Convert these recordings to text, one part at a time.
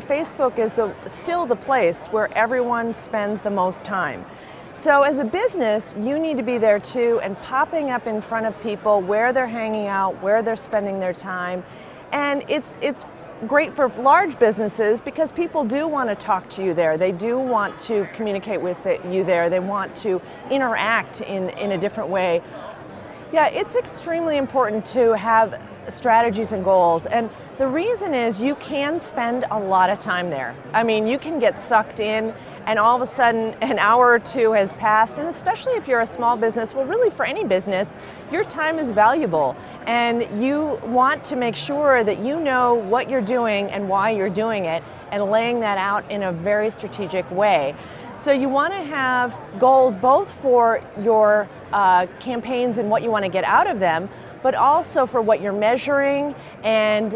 Facebook is still the place where everyone spends the most time. So as a business, you need to be there too and popping up in front of people where they're hanging out, where they're spending their time. And it's great for large businesses because people do want to talk to you there. They do want to communicate with you there. They want to interact in a different way. Yeah, it's extremely important to have strategies and goals. And the reason is you can spend a lot of time there. I mean, you can get sucked in and all of a sudden an hour or two has passed, and especially if you're a small business, well really for any business, your time is valuable and you want to make sure that you know what you're doing and why you're doing it and laying that out in a very strategic way. So you want to have goals both for your campaigns and what you want to get out of them, but also for what you're measuring and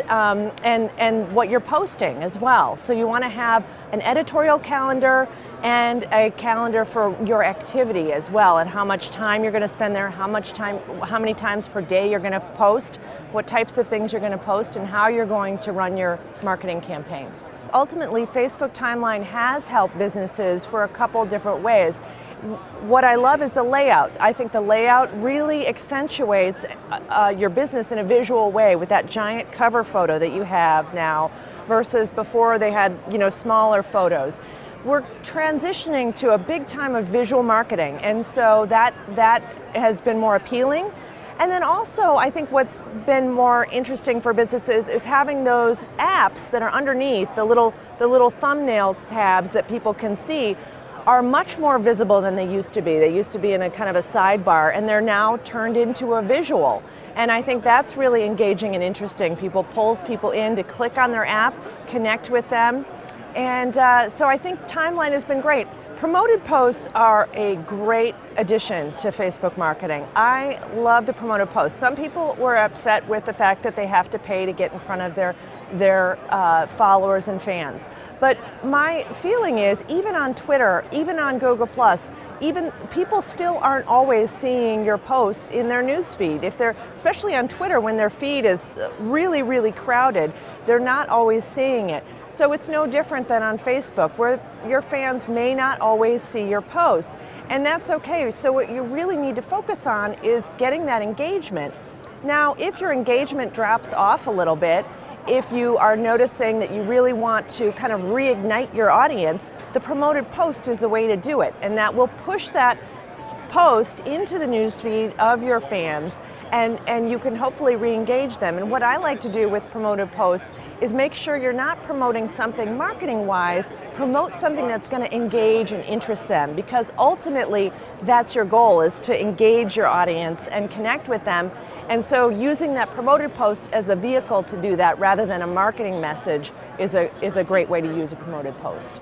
what you're posting as well. So you want to have an editorial calendar and a calendar for your activity as well, and how much time you're going to spend there, how many times per day you're going to post, what types of things you're going to post, and how you're going to run your marketing campaign. Ultimately, Facebook Timeline has helped businesses for a couple different ways. What I love is the layout. I think the layout really accentuates your business in a visual way with that giant cover photo that you have now versus before they had, smaller photos. We're transitioning to a big time of visual marketing, and so that has been more appealing. And then also, I think what's been more interesting for businesses is having those apps that are underneath, the little thumbnail tabs that people can see are much more visible than they used to be. They used to be in a kind of a sidebar, and they're now turned into a visual. And I think that's really engaging and interesting. Pulls people in to click on their app, connect with them. And so I think Timeline has been great. Promoted posts are a great addition to Facebook marketing. I love the promoted posts. Some people were upset with the fact that they have to pay to get in front of their followers and fans. But my feeling is, even on Twitter, even on Google+, even people still aren't always seeing your posts in their news feed. Especially on Twitter, when their feed is really, really crowded, they're not always seeing it. So it's no different than on Facebook, where your fans may not always see your posts. And that's okay. So what you really need to focus on is getting that engagement. Now, if your engagement drops off a little bit, if you are noticing that you really want to kind of reignite your audience, the promoted post is the way to do it. And that will push that post into the newsfeed of your fans, and you can hopefully re-engage them. And what I like to do with promoted posts is make sure you're not promoting something marketing-wise, promote something that's going to engage and interest them, because ultimately that's your goal, is to engage your audience and connect with them. And so using that promoted post as a vehicle to do that rather than a marketing message is a great way to use a promoted post.